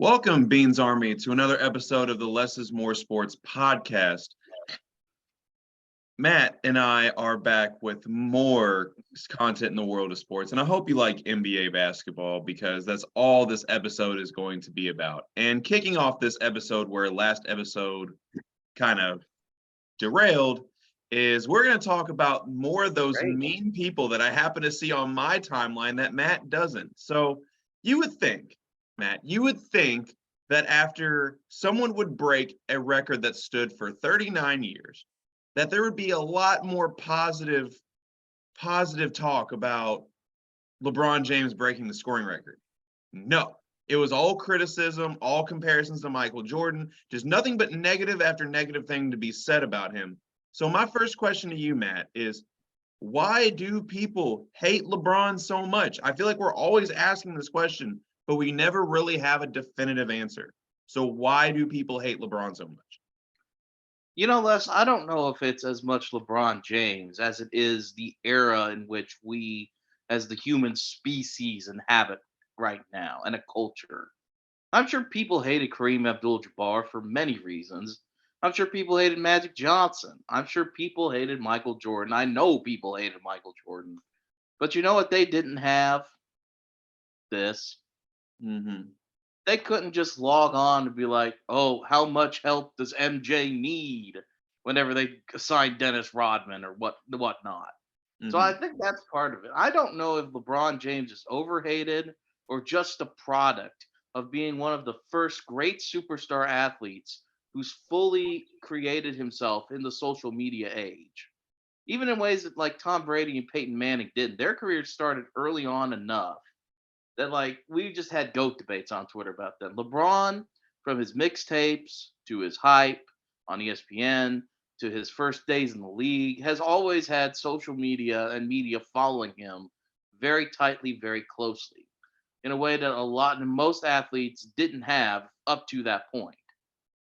Welcome, Beans Army, to another episode of the Less is More Sports podcast. Matt and I are back with more content in the world of sports, and I hope you like NBA basketball because that's all this episode is going to be about. And kicking off this episode, where last episode kind of derailed, is we're going to talk about more of those mean people that I happen to see on my timeline that Matt doesn't. So you would think, Matt, that after someone would break a record that stood for 39 years, that there would be a lot more positive talk about LeBron James breaking the scoring record. No, it was all criticism, all comparisons to Michael Jordan, just nothing but negative after negative thing to be said about him. So my first question to you, Matt, is why do people hate LeBron so much? I feel like we're always asking this question, but we never really have a definitive answer. So why do people hate LeBron so much? Les, I don't know if it's as much LeBron James as it is the era in which we, as the human species, inhabit right now and a culture. I'm sure people hated Kareem Abdul Jabbar for many reasons. I'm sure people hated Magic Johnson. I'm sure people hated Michael Jordan. I know people hated Michael Jordan. But you know what they didn't have? This. Mm-hmm. They couldn't just log on and be like, "Oh, how much help does MJ need?" Whenever they assign Dennis Rodman or whatnot. So I Mm-hmm. think that's part of it. I don't know if LeBron James is overhated or just a product of being one of the first great superstar athletes who's fully created himself in the social media age. Even in ways that like Tom Brady and Peyton Manning didn't. Their careers started early on enough that like we just had goat debates on Twitter about them. LeBron, from his mixtapes to his hype on ESPN to his first days in the league, has always had social media and media following him very tightly, very closely, in a way that a lot and most athletes didn't have up to that point.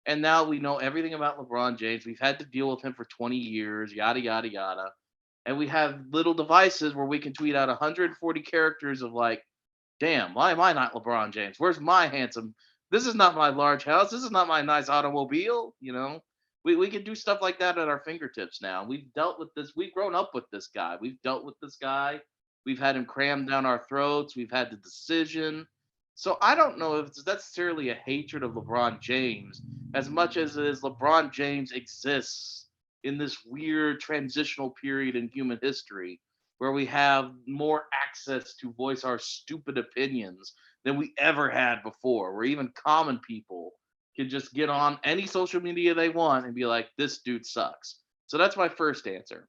And now we know everything about LeBron James. We've had to deal with him for 20 years, yada yada yada. And we have little devices where we can tweet out 140 characters of like, damn, why am I not LeBron James? Where's my handsome? This is not my large house. This is not my nice automobile. We can do stuff like that at our fingertips now. We've dealt with this. We've grown up with this guy. We've dealt with this guy. We've had him crammed down our throats. We've had the decision. So I don't know if it's necessarily a hatred of LeBron James as much as it is LeBron James exists in this weird transitional period in human history where we have more access to voice our stupid opinions than we ever had before, where even common people can just get on any social media they want and be like, this dude sucks. So that's my first answer.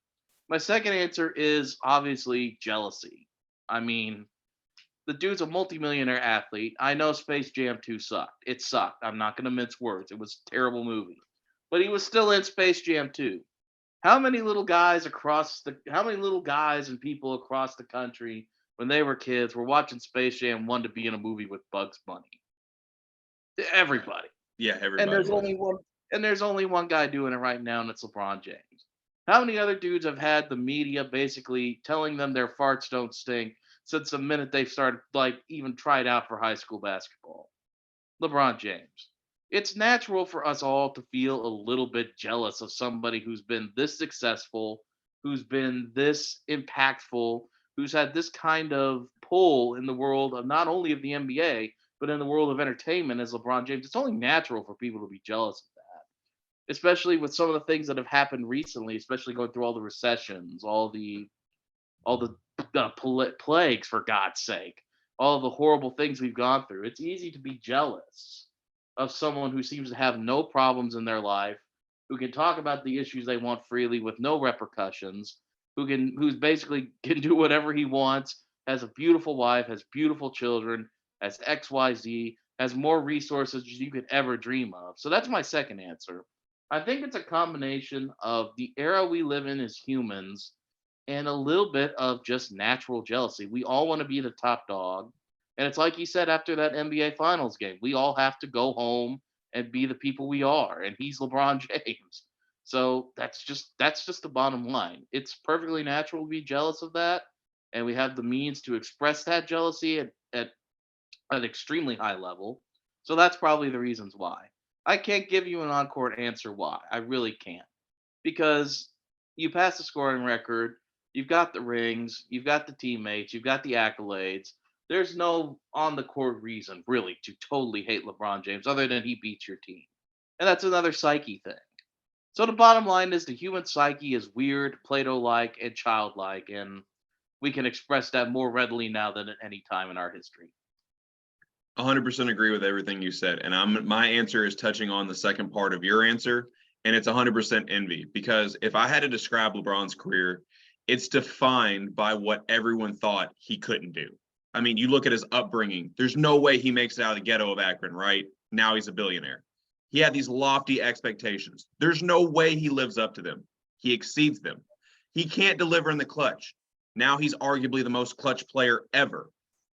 My second answer is obviously jealousy. I mean, the dude's a multimillionaire athlete. I know Space Jam 2 sucked. It sucked. I'm not going to mince words. It was a terrible movie. But he was still in Space Jam 2. How many little guys and people across the country when they were kids were watching Space Jam wanted to be in a movie with Bugs Bunny? Everybody. Yeah, And everybody there's was. only one and there's only one guy doing it right now, and it's LeBron James. How many other dudes have had the media basically telling them their farts don't stink since the minute they've started like even tried out for high school basketball? LeBron James. It's natural for us all to feel a little bit jealous of somebody who's been this successful, who's been this impactful, who's had this kind of pull in the world of not only of the NBA, but in the world of entertainment as LeBron James. It's only natural for people to be jealous of that, especially with some of the things that have happened recently, especially going through all the recessions, all the plagues, for God's sake, all the horrible things we've gone through. It's easy to be jealous of someone who seems to have no problems in their life, who can talk about the issues they want freely with no repercussions, who's basically can do whatever he wants, has a beautiful wife, has beautiful children, has XYZ, has more resources than you could ever dream of. So that's my second answer. I think it's a combination of the era we live in as humans and a little bit of just natural jealousy. We all want to be the top dog. And it's like you said after that NBA Finals game, we all have to go home and be the people we are. And he's LeBron James. So that's just the bottom line. It's perfectly natural to be jealous of that. And we have the means to express that jealousy at an extremely high level. So that's probably the reasons why. I can't give you an on-court answer why. I really can't. Because you pass the scoring record, you've got the rings, you've got the teammates, you've got the accolades. There's no on the court reason really to totally hate LeBron James other than he beats your team. And that's another psyche thing. So the bottom line is the human psyche is weird, Plato-like, and childlike, and we can express that more readily now than at any time in our history. 100% agree with everything you said. And my answer is touching on the second part of your answer, and it's 100% envy. Because if I had to describe LeBron's career, it's defined by what everyone thought he couldn't do. I mean, you look at his upbringing, there's no way he makes it out of the ghetto of Akron, right? Now he's a billionaire. He had these lofty expectations. There's no way he lives up to them. He exceeds them. He can't deliver in the clutch. Now he's arguably the most clutch player ever.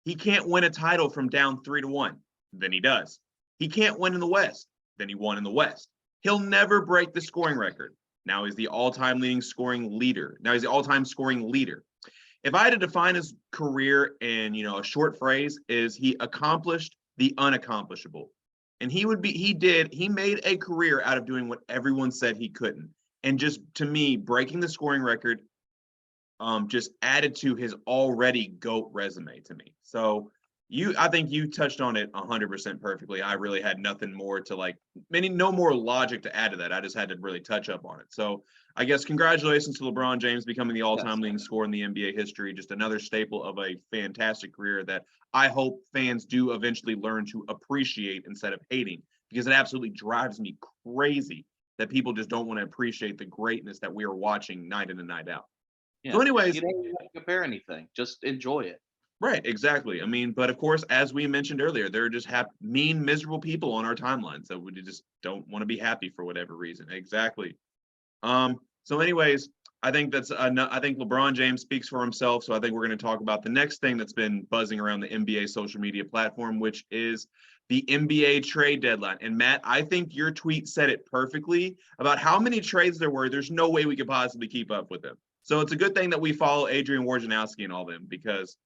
He can't win a title from down 3-1. Then he does. He can't win in the West. Then he won in the West. He'll never break the scoring record. Now he's the all-time leading scoring leader. Now he's the all-time scoring leader. If I had to define his career in, a short phrase, is he accomplished the unaccomplishable. And he made a career out of doing what everyone said he couldn't. And just to me, breaking the scoring record just added to his already GOAT resume to me. So I think you touched on it 100% perfectly. I really had nothing more to no more logic to add to that. I just had to really touch up on it. So I guess congratulations to LeBron James becoming the all-time leading scorer in the NBA history. Just another staple of a fantastic career that I hope fans do eventually learn to appreciate instead of hating, because it absolutely drives me crazy that people just don't want to appreciate the greatness that we are watching night in and night out. Yeah. So anyways, you don't even have to compare anything. Just enjoy it. Right, exactly. I mean, but of course, as we mentioned earlier, there are just mean, miserable people on our timeline. So we just don't want to be happy for whatever reason. Exactly. So anyways, I think I think LeBron James speaks for himself. So I think we're going to talk about the next thing that's been buzzing around the NBA social media platform, which is the NBA trade deadline. And Matt, I think your tweet said it perfectly about how many trades there were. There's no way we could possibly keep up with them. So it's a good thing that we follow Adrian Wojnarowski and all them, because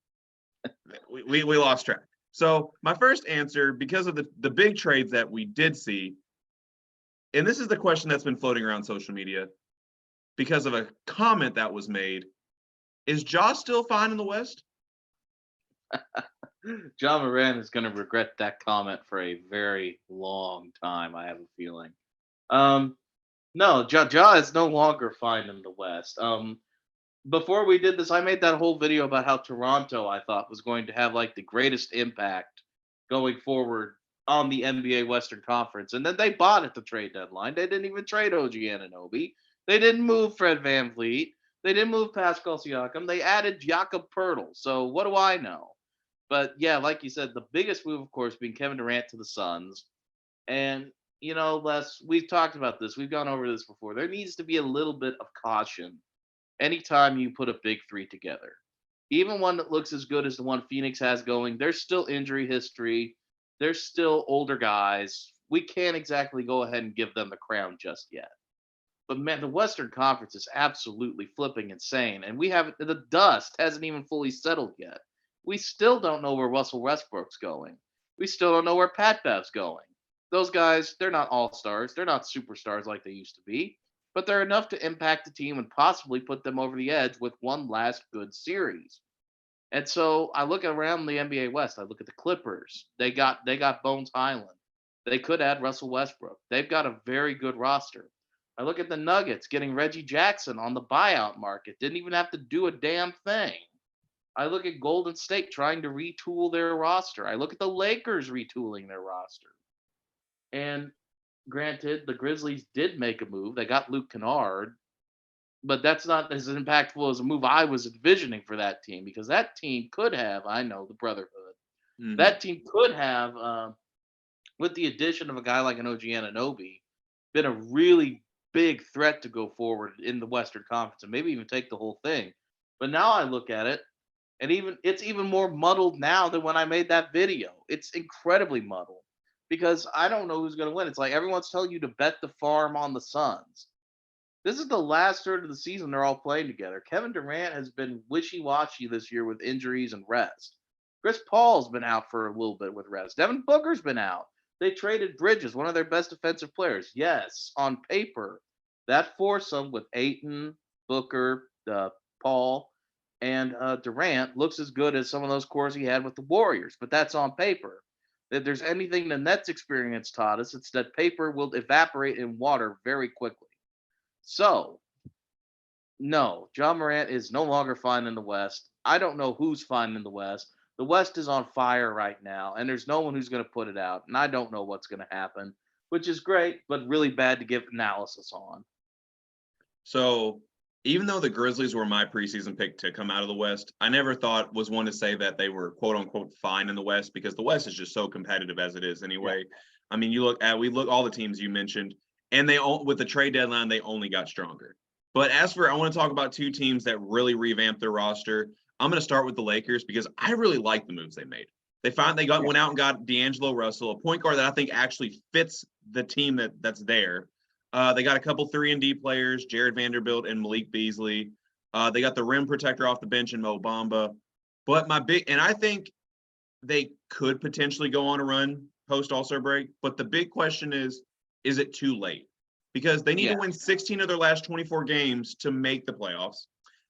we lost track. So my first answer, because of the big trades that we did see, and this is the question that's been floating around social media because of a comment that was made, is Ja still fine in the West? Ja Morant is going to regret that comment for a very long time, I have a feeling. No, Ja is no longer fine in the West. Before we did this, I made that whole video about how Toronto, I thought, was going to have the greatest impact going forward on the NBA Western Conference. And then they bought at the trade deadline. They didn't even trade OG Anunoby. They didn't move Fred VanVleet. They didn't move Pascal Siakam. They added Jakob Poeltl. So what do I know? But yeah, like you said, the biggest move, of course, being Kevin Durant to the Suns. And, Les, we've talked about this. We've gone over this before. There needs to be a little bit of caution anytime you put a big three together. Even one that looks as good as the one Phoenix has going, there's still injury history. There's still older guys. We can't exactly go ahead and give them the crown just yet. But man, the Western Conference is absolutely flipping insane. And the dust hasn't even fully settled yet. We still don't know where Russell Westbrook's going. We still don't know where Pat Bev's going. Those guys, they're not all-stars. They're not superstars like they used to be. But they're enough to impact the team and possibly put them over the edge with one last good series. And so I look around the NBA West. I look at the Clippers. They got Bones Highland. They could add Russell Westbrook. They've got a very good roster. I look at the Nuggets getting Reggie Jackson on the buyout market. Didn't even have to do a damn thing. I look at Golden State trying to retool their roster. I look at the Lakers retooling their roster. And granted, the Grizzlies did make a move. They got Luke Kennard, but that's not as impactful as a move I was envisioning for that team, because that team could have, I know, the Brotherhood. Mm-hmm. That team could have, with the addition of a guy like an OG Anunoby, been a really big threat to go forward in the Western Conference and maybe even take the whole thing. But now I look at it, and it's even more muddled now than when I made that video. It's incredibly muddled, because I don't know who's going to win. It's like everyone's telling you to bet the farm on the Suns. This is the last third of the season they're all playing together. Kevin Durant has been wishy-washy this year with injuries and rest. Chris Paul's been out for a little bit with rest. Devin Booker's been out. They traded Bridges, one of their best defensive players. Yes, on paper, that foursome with Aiton, Booker, Paul, and Durant looks as good as some of those cores he had with the Warriors, but that's on paper. If there's anything the Nets experience taught us, it's that paper will evaporate in water very quickly. So, no, John Morant is no longer fine in the West. I don't know who's fine in the West. The West is on fire right now, and there's no one who's going to put it out. And I don't know what's going to happen, which is great, but really bad to give analysis on. So even though the Grizzlies were my preseason pick to come out of the West, I never thought was one to say that they were quote unquote fine in the West because the West is just so competitive as it is anyway. Yeah. I mean, we look all the teams you mentioned, and they all with the trade deadline they only got stronger. But as for I want to talk about two teams that really revamped their roster. I'm going to start with the Lakers because I really like the moves they made. Went out and got D'Angelo Russell, a point guard that I think actually fits the team that's there. They got a couple 3-and-D players, Jared Vanderbilt and Malik Beasley. They got the rim protector off the bench in Mo Bamba. But I think they could potentially go on a run post All-Star break. But the big question is it too late? Because they need to win 16 of their last 24 games to make the playoffs.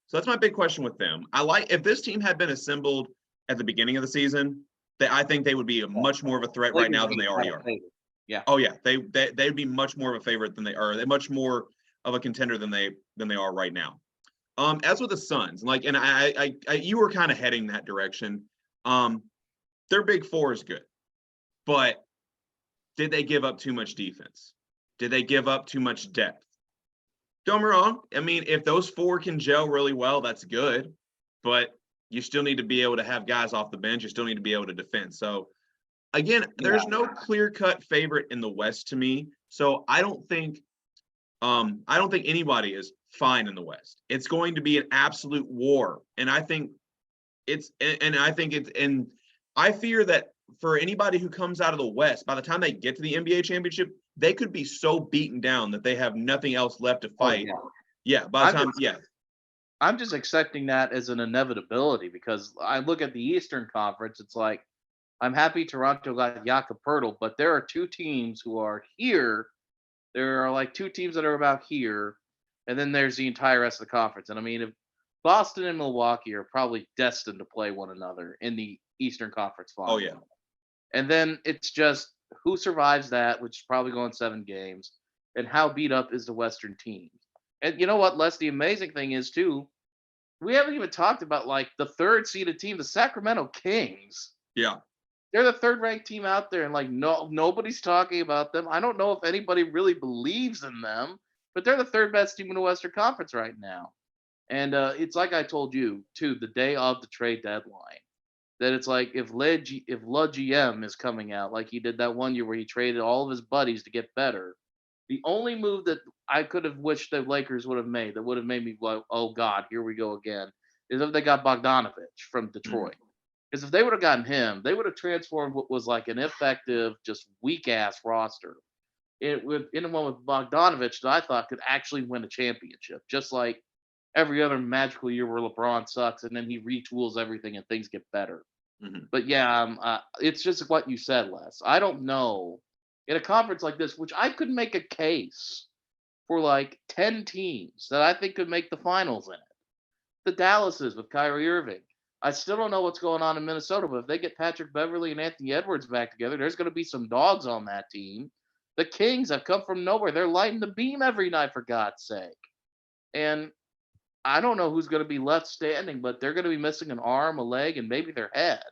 So that's my big question with them. If this team had been assembled at the beginning of the season, I think they would be much more of a threat right now than they already are. Yeah. Oh yeah, they'd be much more of a favorite than they are. They're much more of a contender than they are right now. As with the Suns, and I you were kind of heading that direction. Their big four is good, but did they give up too much defense? Did they give up too much depth? Don't get me wrong. I mean, if those four can gel really well, that's good. But you still need to be able to have guys off the bench. You still need to be able to defend. So, again, there's no clear-cut favorite in the West to me. So I don't think anybody is fine in the West. It's going to be an absolute war. And I fear that for anybody who comes out of the West, by the time they get to the NBA championship, they could be so beaten down that they have nothing else left to fight. I'm just accepting that as an inevitability because I look at the Eastern Conference. It's like I'm happy Toronto got Jakob Poeltl, but there are two teams who are here. There are like two teams that are about here, and then there's the entire rest of the conference. And I mean, if Boston and Milwaukee are probably destined to play one another in the Eastern Conference Final. Oh yeah. And then it's just who survives that, which is probably going 7 games, and how beat up is the Western team. And you know what, Les? The amazing thing is, too, we haven't even talked about, the third seeded team, the Sacramento Kings. Yeah. They're the third-ranked team out there, and, nobody's talking about them. I don't know if anybody really believes in them, but they're the third-best team in the Western Conference right now. And it's like I told you, too, the day of the trade deadline, that it's like if La GM is coming out like he did that one year where he traded all of his buddies to get better, the only move that I could have wished the Lakers would have made that would have made me go, oh God, here we go again, is if they got Bogdanovich from Detroit. Because if they would have gotten him, they would have transformed what was like an ineffective, just weak ass roster into one with Bogdanovich that I thought could actually win a championship, just like every other magical year where LeBron sucks and then he retools everything and things get better. Mm-hmm. But it's just what you said, Les. I don't know. In a conference like this, which I could make a case for 10 teams that I think could make the finals in it. The Dallases with Kyrie Irving. I still don't know what's going on in Minnesota, but if they get Patrick Beverley and Anthony Edwards back together, there's going to be some dogs on that team. The Kings have come from nowhere. They're lighting the beam every night, for God's sake. And I don't know who's going to be left standing, but they're going to be missing an arm, a leg, and maybe their head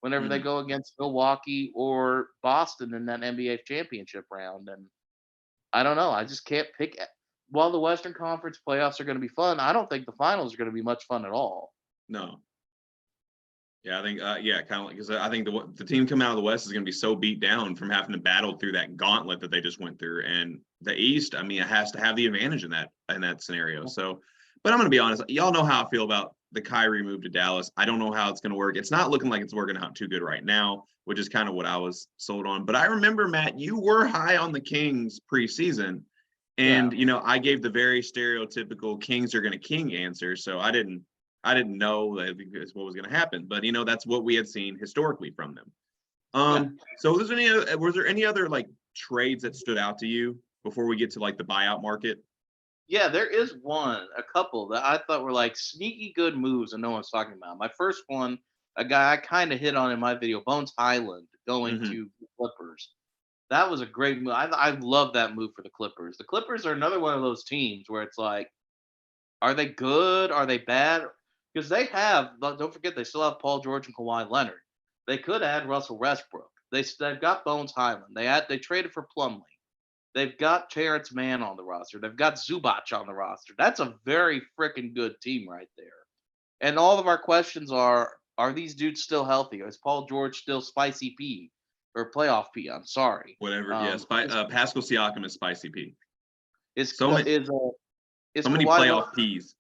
whenever they go against Milwaukee or Boston in that NBA championship round. And I don't know. I just can't pick. While the Western Conference playoffs are going to be fun, I don't think the finals are going to be much fun at all. No. Yeah, I think, kind of because I think the team coming out of the West is going to be so beat down from having to battle through that gauntlet that they just went through. And the East, I mean, it has to have the advantage in that scenario. So, but I'm going to be honest, y'all know how I feel about the Kyrie move to Dallas. I don't know how it's going to work. It's not looking like it's working out too good right now, which is kind of what I was sold on. But I remember, Matt, you were high on the Kings preseason. And, I gave the very stereotypical Kings are going to king answer. So I didn't know that what was going to happen. But, that's what we had seen historically from them. Yeah. So was there any other like trades that stood out to you before we get to like the buyout market? Yeah, there is a couple that I thought were like sneaky good moves and no one's talking about. My first one, a guy I kind of hit on in my video, Bones Highland going Hmm. to the Clippers. That was a great move. I love that move for the Clippers. The Clippers are another one of those teams where it's like, are they good? Are they bad? Because don't forget, they still have Paul George and Kawhi Leonard. They could add Russell Westbrook. They've got Bones Highland. They traded for Plumlee. They've got Terrence Mann on the roster. They've got Zubac on the roster. That's a very freaking good team right there. And all of our questions are these dudes still healthy? Is Paul George still spicy P or playoff P? I'm sorry. Whatever. Yeah, Pascal Siakam is spicy P. Is So many, is so many Kawhi one? playoff P's.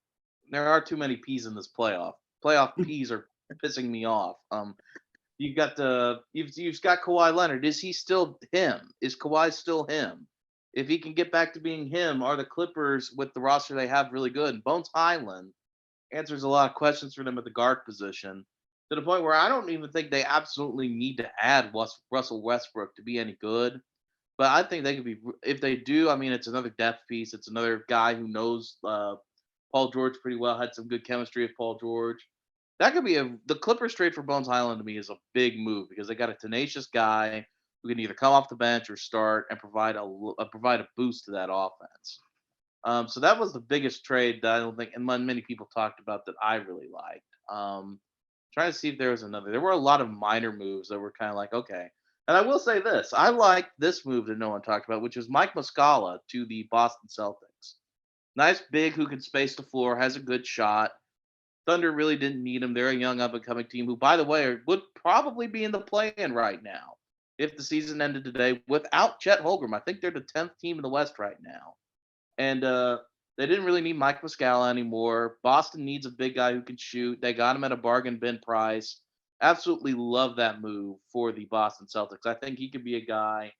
There are too many P's in this playoff. Playoff P's are pissing me off. You've got Kawhi Leonard. Is he still him? Is Kawhi still him? If he can get back to being him, are the Clippers with the roster they have really good? And Bones Highland answers a lot of questions for them at the guard position to the point where I don't even think they absolutely need to add Russell Westbrook to be any good. But I think they could be if they do. I mean, it's another depth piece. It's another guy who knows Paul George pretty well. Had some good chemistry with Paul George. That could be the Clippers trade for Bones Highland to me is a big move because they got a tenacious guy who can either come off the bench or start and provide a boost to that offense. So that was the biggest trade that I don't think and many people talked about that I really liked. Trying to see if there was another. There were a lot of minor moves that were kind of like okay. And I will say this: I like this move that no one talked about, which is Mike Muscala to the Boston Celtics. Nice big who can space the floor, has a good shot. Thunder really didn't need him. They're a young up and coming team who, by the way, would probably be in the play-in right now if the season ended today without Chet Holmgren. I think they're the 10th team in the West right now. And they didn't really need Mike Muscala anymore. Boston needs a big guy who can shoot. They got him at a bargain bin price. Absolutely love that move for the Boston Celtics. I think he could be a guy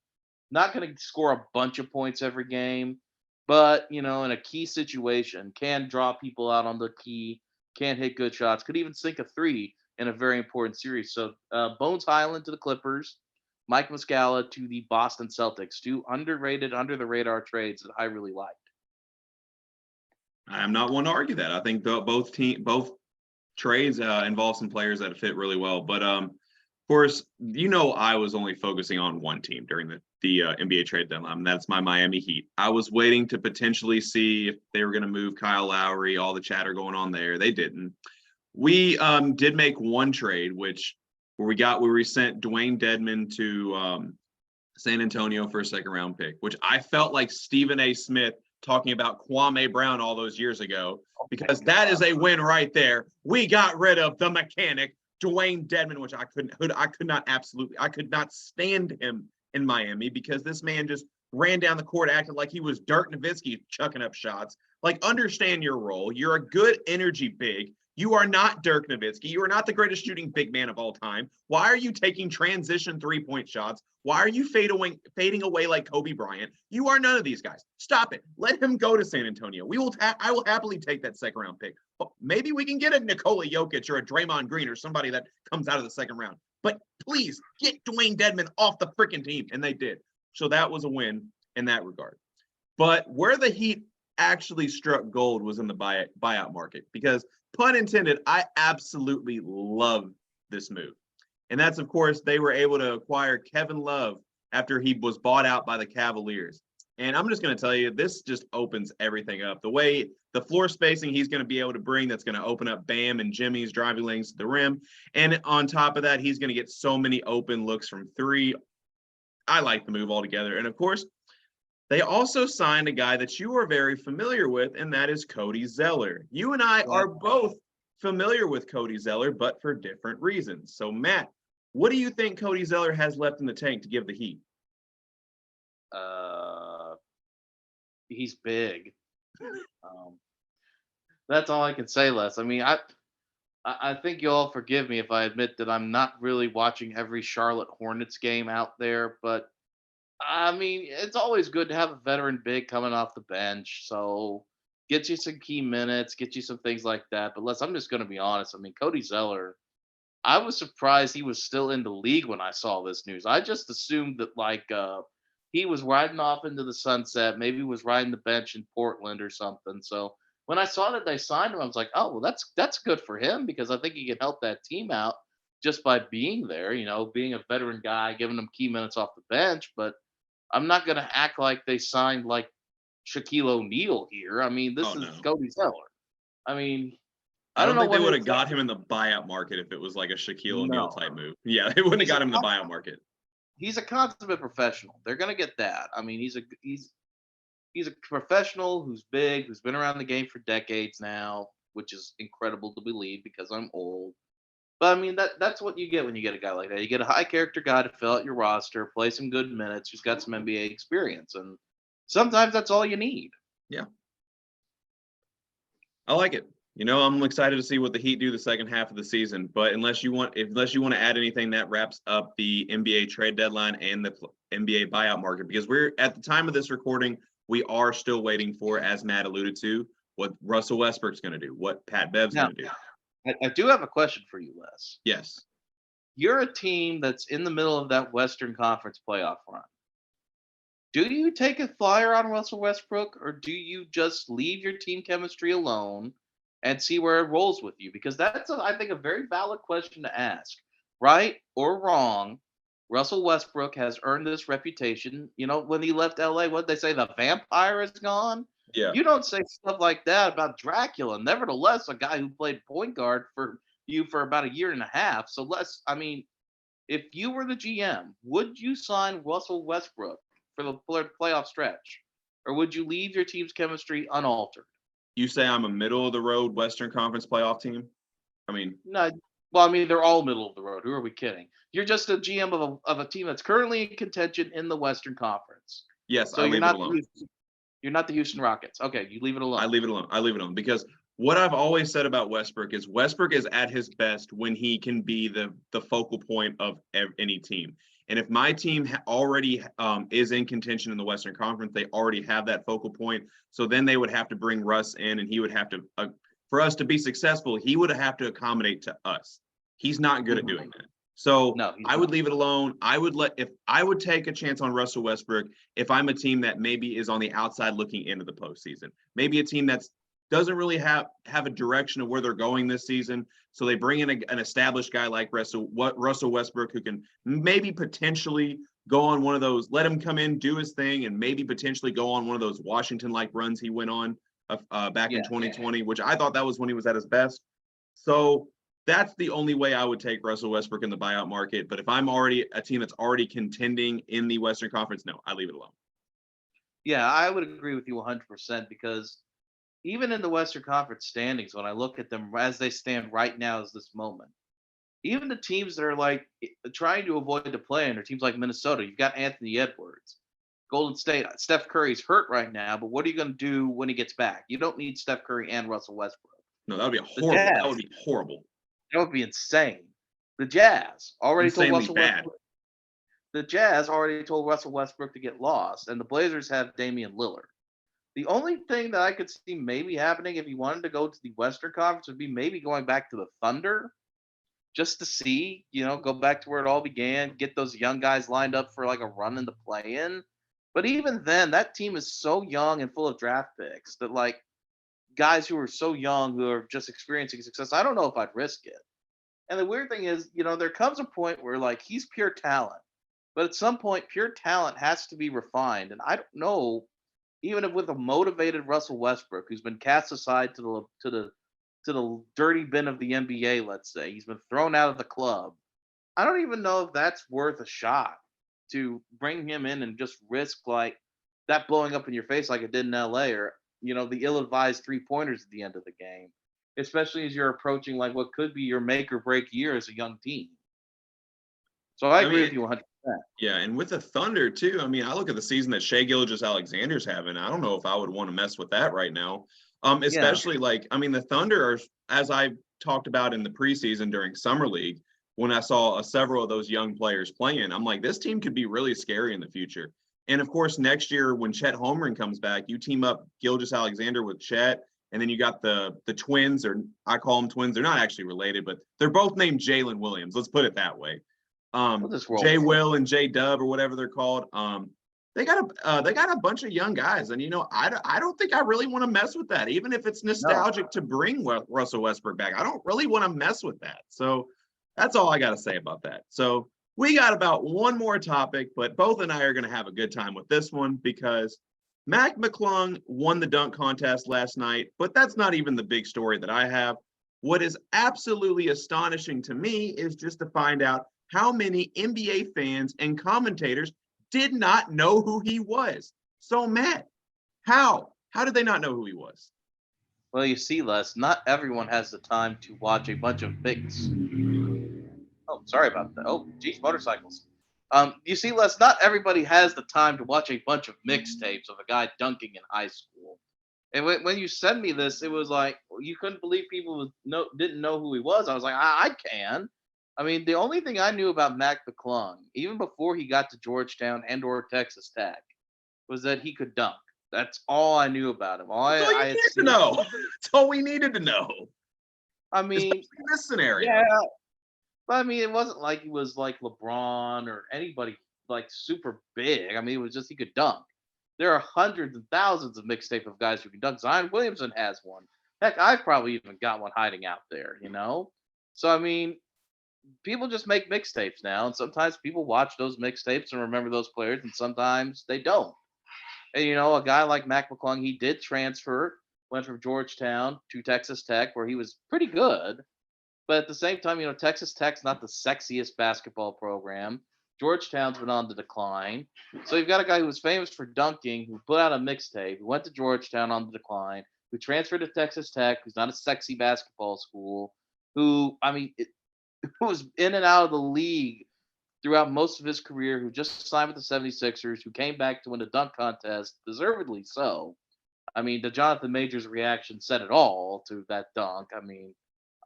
not going to score a bunch of points every game, but in a key situation, can draw people out on the key, can hit good shots, could even sink a three in a very important series. So Bones Highland to the Clippers, Mike Muscala to the Boston Celtics, two underrated, under the radar trades that I really liked. I'm not one to argue that. I think both trades involve some players that fit really well. But of course, I was only focusing on one team during the NBA trade deadline. That's my Miami Heat. I was waiting to potentially see if they were going to move Kyle Lowry. All the chatter going on there, they didn't. We did make one trade, where we sent Dwayne Dedman to San Antonio for a second round pick, which I felt like Stephen A. Smith talking about Kwame Brown all those years ago, because that is a win right there. We got rid of the mechanic, Dwayne Dedman, which I could not stand him in Miami because this man just ran down the court acting like he was Dirk Nowitzki chucking up shots. Like, understand your role. You're a good energy big. You are not Dirk Nowitzki. You are not the greatest shooting big man of all time. Why are you taking transition 3-point shots? Why are you fading away like Kobe Bryant? You are none of these guys. Stop it. Let him go to San Antonio. I will happily take that second round pick. Maybe we can get a Nikola Jokic or a Draymond Green or somebody that comes out of the second round. But please get Dwayne Dedman off the freaking team. And they did. So that was a win in that regard. But where the Heat actually struck gold was in the buyout market, because pun intended, I absolutely love this move. And that's, of course, they were able to acquire Kevin Love after he was bought out by the Cavaliers. And I'm just going to tell you, this just opens everything up. The way the floor spacing he's going to be able to bring, that's going to open up Bam and Jimmy's driving lanes to the rim. And on top of that, he's going to get so many open looks from three. I like the move altogether. And of course, they also signed a guy that you are very familiar with, and that is Cody Zeller. You and I are both familiar with Cody Zeller, but for different reasons. So, Matt, what do you think Cody Zeller has left in the tank to give the Heat? He's big. That's all I can say, Les. I mean, I think you all forgive me if I admit that I'm not really watching every Charlotte Hornets game out there, but I mean, it's always good to have a veteran big coming off the bench. So get you some key minutes, get you some things like that. But Les, I'm just going to be honest. I mean, Cody Zeller, I was surprised he was still in the league when I saw this news. I just assumed that he was riding off into the sunset, maybe was riding the bench in Portland or something. So when I saw that they signed him, I was like, oh well, that's good for him because I think he can help that team out just by being there. Being a veteran guy, giving them key minutes off the bench. But I'm not going to act like they signed like Shaquille O'Neal here. I mean, Oh this is no. Cody Zeller. I mean, I I don't don't know think they what would his have got him in the buyout market if it was like a Shaquille O'Neal no. type move. Yeah, they wouldn't have He's a got him in the buyout market. he's a consummate professional. They're gonna get that. I mean, he's a professional who's big, who's been around the game for decades now, which is incredible to believe because I'm old. But I mean that's what you get when you get a guy like that. You get a high character guy to fill out your roster, play some good minutes, who's got some NBA experience, and sometimes that's all you need. Yeah, I like it. I'm excited to see what the Heat do the second half of the season. But unless you want to add anything, that wraps up the NBA trade deadline and the NBA buyout market, because we're at the time of this recording, we are still waiting for, as Matt alluded to, what Russell Westbrook's going to do, what Pat Bev's Now, going to do. I do have a question for you, Les. Yes. You're a team that's in the middle of that Western Conference playoff run. Do you take a flyer on Russell Westbrook, or do you just leave your team chemistry alone and see where it rolls with you? Because that's, I think, a very valid question to ask. Right or wrong, Russell Westbrook has earned this reputation. When he left LA, what did they say? The vampire is gone. Yeah. You don't say stuff like that about Dracula. Nevertheless, a guy who played point guard for you for about a year and a half. So I mean, if you were the GM, would you sign Russell Westbrook for the playoff stretch, or would you leave your team's chemistry unaltered? You say I'm a middle of the road Western Conference playoff team? I mean, No, well, I mean they're all middle of the road. Who are we kidding? You're just a GM of a team that's currently in contention in the Western Conference. yes, So I leave it alone. You're not the Houston Rockets. Okay, you leave it alone. I leave it alone. I leave it alone because what I've always said about Westbrook is at his best when he can be the focal point of any team. And if my team already is in contention in the Western Conference, they already have that focal point. So then they would have to bring Russ in, and he would have to, for us to be successful, he would have to accommodate to us. He's not good at doing that. So No, I would leave it alone. I would take a chance on Russell Westbrook if I'm a team that maybe is on the outside looking into the postseason. Maybe a team that's doesn't really have a direction of where they're going this season. So they bring in an established guy like Russell Westbrook, who can maybe potentially go on one of those, let him come in, do his thing, and maybe potentially go on one of those Washington-like runs he went on back in 2020, which I thought that was when he was at his best. So that's the only way I would take Russell Westbrook in the buyout market. But if I'm already a team that's already contending in the Western Conference, no, I leave it alone. Yeah, I would agree with you 100% because even in the Western Conference standings, when I look at them as they stand right now, as this moment, even the teams that are trying to avoid the play-in are teams like Minnesota. You've got Anthony Edwards, Golden State. Steph Curry's hurt right now, but what are you going to do when he gets back? You don't need Steph Curry and Russell Westbrook. No, that would be horrible. That would be horrible. That would be insane. The Jazz already told Russell Westbrook. The Jazz already told Russell Westbrook to get lost, and the Blazers have Damian Lillard. The only thing that I could see maybe happening if he wanted to go to the Western Conference would be maybe going back to the Thunder just to see, go back to where it all began, get those young guys lined up for like a run in the play-in. But even then, that team is so young and full of draft picks that guys who are so young who are just experiencing success, I don't know if I'd risk it. And the weird thing is, there comes a point where he's pure talent, but at some point, pure talent has to be refined. And I don't know, even if with a motivated Russell Westbrook, who's been cast aside to the dirty bin of the NBA, let's say, he's been thrown out of the club. I don't even know if that's worth a shot to bring him in and just risk that blowing up in your face like it did in LA, or the ill-advised 3-pointers at the end of the game, especially as you're approaching what could be your make or break year as a young team. So I agree with you 100%. Yeah, and with the Thunder too. I mean, I look at the season that Shai Gilgeous-Alexander's having. I don't know if I would want to mess with that right now. Especially the Thunder are, as I talked about in the preseason during Summer League, when I saw several of those young players playing, I'm like, this team could be really scary in the future. And of course, next year when Chet Holmgren comes back, you team up Gilgeous-Alexander with Chet, And then you got the twins, or I call them twins. They're not actually related, but they're both named Jalen Williams. Let's put it that way. We'll just roll J with it. Will and J Dub, or whatever they're called. They got a bunch of young guys, and I don't think I really want to mess with that, even if it's nostalgic to bring Russell Westbrook back. I don't really want to mess with that. So that's all I got to say about that. So we got about one more topic, but both and I are going to have a good time with this one because Mac McClung won the dunk contest last night, but that's not even the big story that I have. What is absolutely astonishing to me is just to find out how many NBA fans and commentators did not know who he was. So, Matt, how did they not know who he was? Well, you see, Les, not everyone has the time to watch a bunch of mix. Oh, sorry about that. Oh, geez, motorcycles. You see, Les, not everybody has the time to watch a bunch of mixtapes of a guy dunking in high school. And when you sent me this, it was like you couldn't believe people didn't know who he was. I was like, I can. I mean, the only thing I knew about Mac McClung, even before he got to Georgetown and/or Texas Tech, was that he could dunk. That's all I knew about him. All That's all you I had needed to seen. know. That's all we needed to know. I mean, Especially in this scenario. yeah, but I mean, it wasn't like he was like LeBron or anybody like super big. I mean, it was just he could dunk. There are hundreds and thousands of mixtape of guys who can dunk. Zion Williamson has one. Heck, I've probably even got one hiding out there, you know? So, I mean, people just make mixtapes now, and sometimes people watch those mixtapes and remember those players, and sometimes they don't. And, a guy like Mac McClung, he did transfer, went from Georgetown to Texas Tech, where he was pretty good. But at the same time, Texas Tech's not the sexiest basketball program. Georgetown's been on the decline. So you've got a guy who was famous for dunking, who put out a mixtape, who went to Georgetown on the decline, who transferred to Texas Tech, who's not a sexy basketball school, who, I mean, who was in and out of the league throughout most of his career, who just signed with the 76ers, who came back to win a dunk contest, deservedly so. I mean, the Jonathan Majors reaction said it all to that dunk. I mean,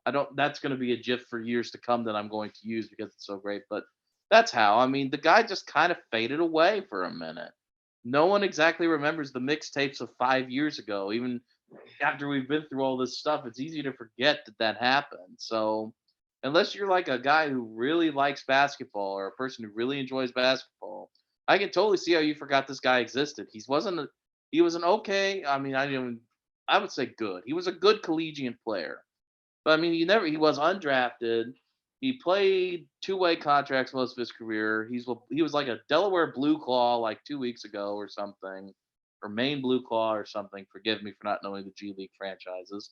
I don't. That's going to be a GIF for years to come that I'm going to use because it's so great. But that's how. I mean, the guy just kind of faded away for a minute. No one exactly remembers the mixtapes of 5 years ago. Even after we've been through all this stuff, it's easy to forget that happened. So unless you're like a guy who really likes basketball or a person who really enjoys basketball, I can totally see how you forgot this guy existed. He was an okay. I mean, I would say good. He was a good collegiate player. But I mean, he was undrafted. He played two-way contracts most of his career. He was like a Delaware Blue Claw like 2 weeks ago or something, or Maine Blue Claw or something. Forgive me for not knowing the G League franchises.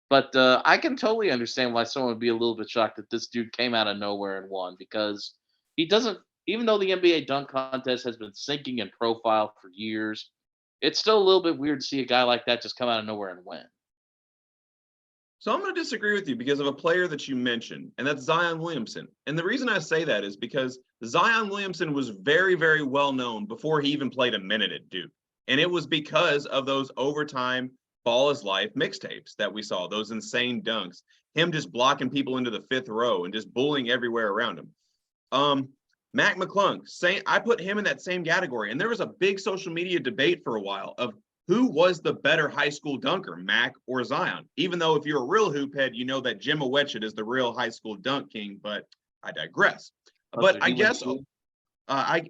But I can totally understand why someone would be a little bit shocked that this dude came out of nowhere and won because he doesn't. Even though the NBA dunk contest has been sinking in profile for years, it's still a little bit weird to see a guy like that just come out of nowhere and win. So I'm going to disagree with you because of a player that you mentioned, and that's Zion Williamson. And the reason I say that is because Zion Williamson was very, very well known before he even played a minute at Duke. And it was because of those overtime Ball is Life mixtapes that we saw, those insane dunks, him just blocking people into the fifth row and just bullying everywhere around him. Mac McClung, I put him in that same category. And there was a big social media debate for a while of who was the better high school dunker, Mac or Zion? Even though if you're a real hoop head, you know that Jim Awetchit is the real high school dunk king, but I digress. But I guess I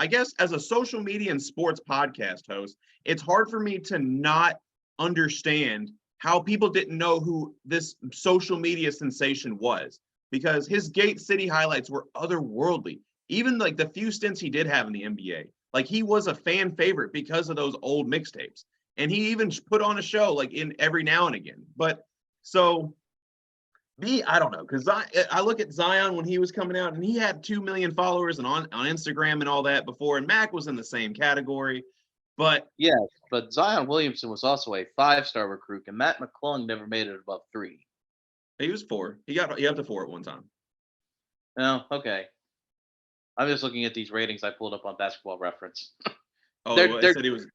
guess as a social media and sports podcast host, it's hard for me to not understand how people didn't know who this social media sensation was because his Gate City highlights were otherworldly. Even like the few stints he did have in the NBA, like he was a fan favorite because of those old mixtapes. And he even put on a show like in every now and again. But so I don't know, because I look at Zion when he was coming out and he had 2 million followers and on Instagram and all that before, and Mac was in the same category. But yes, but Zion Williamson was also a 5-star recruit, and Matt McClung never made it above 3. He was 4. He got up to 4 at one time. Oh, okay. I'm just looking at these ratings I pulled up on Basketball Reference. I said he was.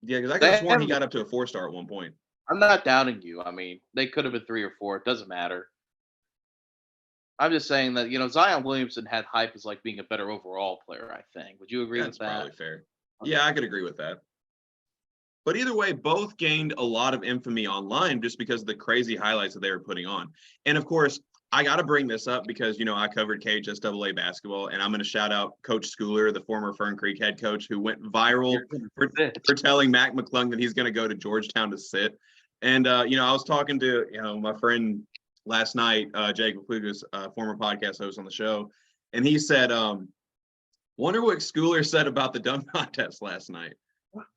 Yeah, because I could have sworn he got up to a 4-star at one point. I'm not doubting you. I mean, they could have been 3 or 4. It doesn't matter. I'm just saying that Zion Williamson had hype as like being a better overall player. I think. Would you agree with that? That's probably fair. Yeah, I could agree with that. But either way, both gained a lot of infamy online just because of the crazy highlights that they were putting on. And of course, I got to bring this up because, I covered KHSAA basketball, and I'm going to shout out Coach Schooler, the former Fern Creek head coach, who went viral for telling Mac McClung that he's going to go to Georgetown to sit. And, I was talking to, my friend last night, Jake McClugas, former podcast host on the show, and he said, wonder what Schooler said about the dunk contest last night.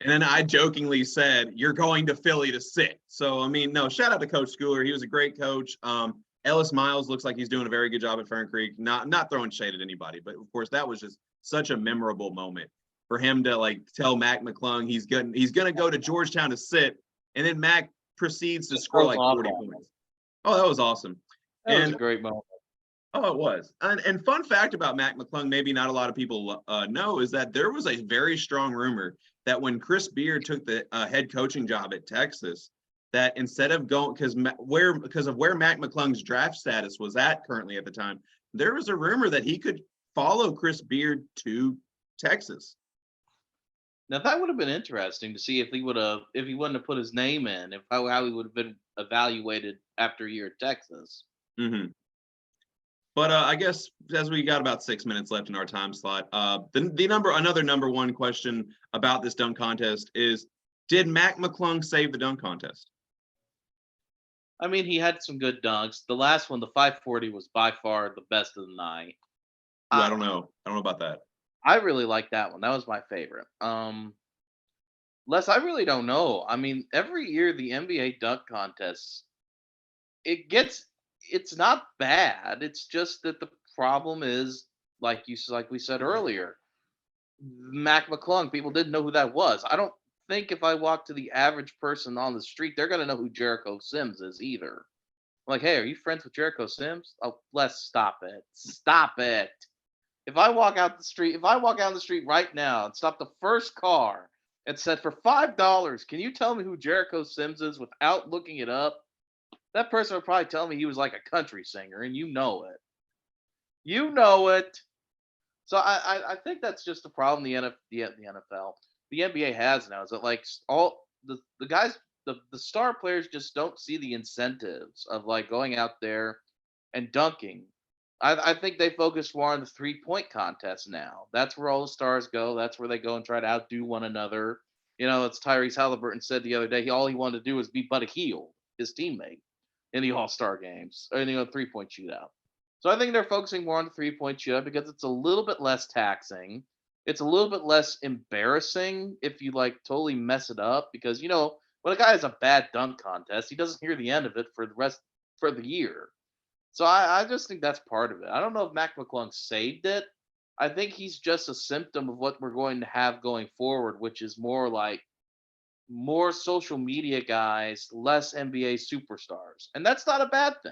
And then I jokingly said, you're going to Philly to sit. So, no, shout out to Coach Schooler. He was a great coach. Ellis Miles looks like he's doing a very good job at Fern Creek. Not throwing shade at anybody, but of course that was just such a memorable moment for him to tell Mac McClung he's gonna go to Georgetown to sit, and then Mac proceeds to score 40 points. Oh, that was awesome. That was a great moment. Oh, it was. And fun fact about Mac McClung, maybe not a lot of people know, is that there was a very strong rumor that when Chris Beard took the head coaching job at Texas, that instead of going, because of where Mac McClung's draft status was at currently at the time, there was a rumor that he could follow Chris Beard to Texas. Now that would have been interesting to see if he wouldn't have put his name in, how he would have been evaluated after a year at Texas. Mm-hmm. But I guess as we got about 6 minutes left in our time slot, another number one question about this dunk contest is, did Mac McClung save the dunk contest? He had some good dunks. The last one, the 540, was by far the best of the night. Ooh, I don't know about that. I really like that one. That was my favorite. Les, I really don't know. Every year the NBA dunk contests, it's not bad. It's just that the problem is, like we said earlier, Mac McClung. People didn't know who that was. I don't think if I walk to the average person on the street, they're gonna know who Jericho Sims is either. I'm like, hey, are you friends with Jericho Sims? Oh, let's stop it. Stop it. If I walk down the street right now and stop the first car and said, for $5, can you tell me who Jericho Sims is without looking it up? That person would probably tell me he was like a country singer, and you know it. You know it. So I think that's just the problem the NFL, the NBA has now, is that all the guys, the star players just don't see the incentives of going out there and dunking. I think they focus more on the 3-point contest now. That's where all the stars go. That's where they go and try to outdo one another. It's Tyrese Halliburton said the other day, all he wanted to do was beat Buddy Hield, his teammate, in the All-Star games, or 3-point shootout. So I think they're focusing more on the 3-point shootout because it's a little bit less taxing. It's a little bit less embarrassing if you totally mess it up, because when a guy has a bad dunk contest, he doesn't hear the end of it for the year. So I just think that's part of it. I don't know if Mac McClung saved it. I think he's just a symptom of what we're going to have going forward, which is more social media guys, less NBA superstars. And that's not a bad thing.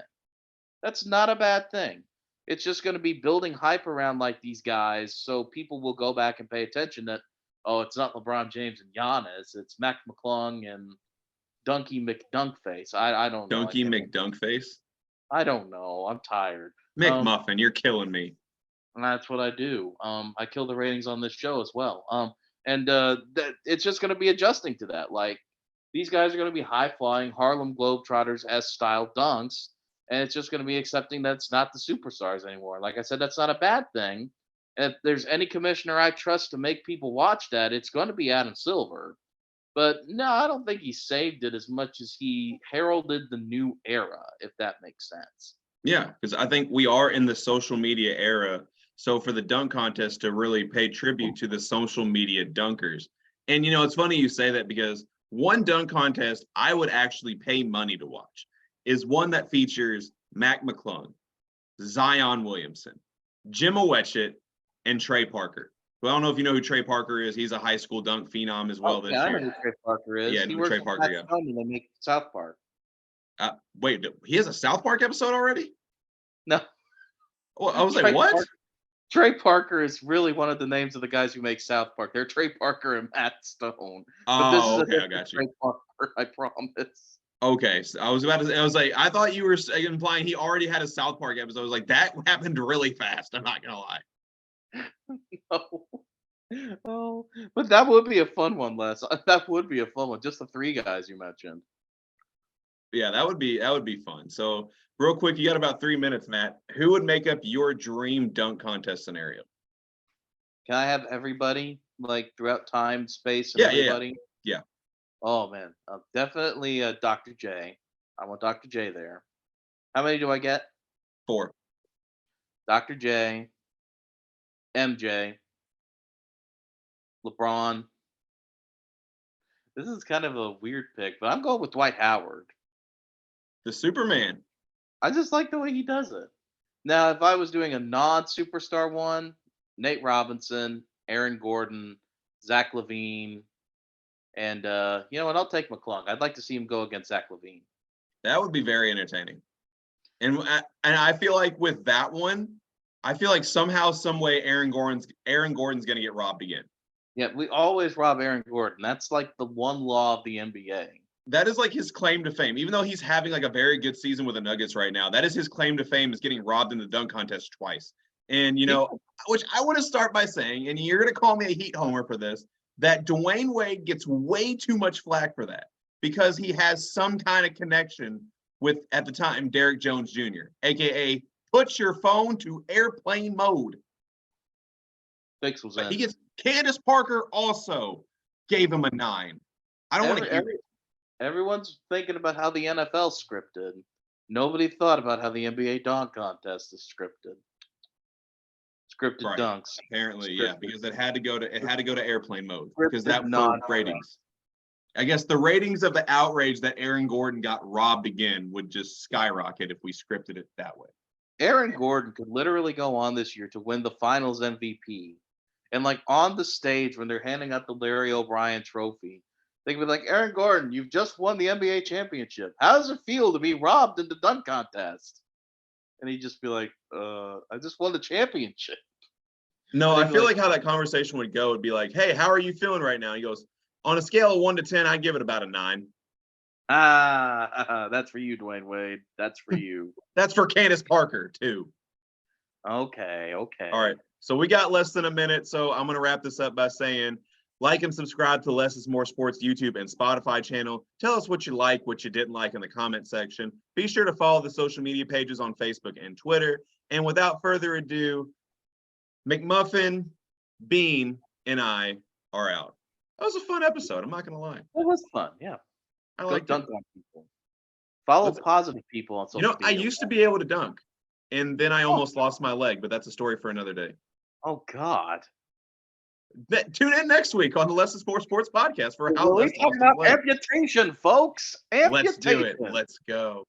That's not a bad thing. It's just going to be building hype around these guys, so people will go back and pay attention that, oh, it's not LeBron James and Giannis, it's Mac McClung and Dunky McDunkface. I don't know. Dunky McDunkface? I don't know. I'm tired. McMuffin, you're killing me. And that's what I do. I kill the ratings on this show as well. And it's just going to be adjusting to that. These guys are going to be high flying Harlem Globetrotters s style dunks, and it's just going to be accepting that it's not the superstars anymore. Like I said, that's not a bad thing. If there's any commissioner I trust to make people watch that, it's going to be Adam Silver. But no, I don't think he saved it as much as he heralded the new era, if that makes sense. Yeah, because I think we are in the social media era. So for the dunk contest to really pay tribute to the social media dunkers. And, it's funny you say that, because one dunk contest I would actually pay money to watch is one that features Mac McClung, Zion Williamson, Jim Owetchit, and Trey Parker. Well, I don't know if you know who Trey Parker is. He's a high school dunk phenom as well this year. I know who Trey Parker is. Yeah, he works Trey Parker. Yeah. They make South Park. Wait, he has a South Park episode already? No. Well, I was like, what? Trey Parker is really one of the names of the guys who make South Park. They're Trey Parker and Matt Stone. Oh, okay, I got you. Trey Parker, I promise. Okay, so I thought you were implying he already had a South Park episode. I was like, that happened really fast. I'm not gonna lie. No. Oh, but that would be a fun one, Les. That would be a fun one. Just the three guys you mentioned. Yeah, that would be fun. So, real quick, you got about 3 minutes, Matt. Who would make up your dream dunk contest scenario? Can I have everybody like throughout time, space, and Yeah, yeah, yeah, everybody? yeah. Oh man, definitely Dr. J. I want Dr. J there. How many do I get? 4. Dr. J, MJ, LeBron. This is kind of a weird pick, but I'm going with Dwight Howard. The Superman. I just like the way he does it. Now, if I was doing a non-superstar one, Nate Robinson, Aaron Gordon, Zach Levine, and you know what? I'll take McClung. I'd like to see him go against Zach Levine. That would be very entertaining. And I feel like with that one, I feel like somehow, some way, Aaron Gordon's gonna get robbed again. Yeah, we always rob Aaron Gordon. That's like the one law of the NBA. That is like his claim to fame. Even though he's having like a very good season with the Nuggets right now, that is his claim to fame, is getting robbed in the dunk contest twice. And which I want to start by saying, and you're gonna call me a Heat homer for this, that Dwayne Wade gets way too much flack for that because he has some kind of connection with, at the time, Derrick Jones Jr., aka put your phone to airplane mode. Fix was But he in. gets Candace Parker also gave him a 9. I don't want Every, to hear every, it. everyone's thinking about how the NFL scripted. Nobody thought about how the NBA dunk contest is scripted. Scripted Right. dunks. Apparently, yeah, Scripted, because it had to go to airplane mode because scripted that for nonsense. ratings. I guess the ratings of the outrage that Aaron Gordon got robbed again would just skyrocket if we scripted it that way. Aaron Gordon could literally go on this year to win the Finals MVP, and like on the stage when they're handing out the Larry O'Brien Trophy, they could be like, "Aaron Gordon, you've just won the NBA championship. How does it feel to be robbed in the dunk contest?" And he'd just be like, I just won the championship." No, And I they'd be feel like, like how that conversation would go would be like, "Hey, how are you feeling right now?" He goes, "On a scale of 1 to 10, I give it about a 9." That's for you, Dwayne Wade. That's for you. That's for Candace Parker too. Okay, All right. okay. So we got less than a minute. So I'm going to wrap this up by saying, like and subscribe to Less is More Sports YouTube and Spotify channel. Tell us what you like, what you didn't like in the comment section. Be sure to follow the social media pages on Facebook and Twitter. And without further ado, McMuffin, Bean, and I are out. That was a fun episode. I'm not going to lie. It was fun. Yeah. I Go liked it. dunk on people. Follow Let's, positive people on social I media. used to be able to dunk, and then I Oh, almost lost my leg, but that's a story for another day. oh God. Tune in next week on the Less is More Sports podcast for how We're Les talking lost his about leg. amputation, folks. Let's do it. Amputation. Let's go.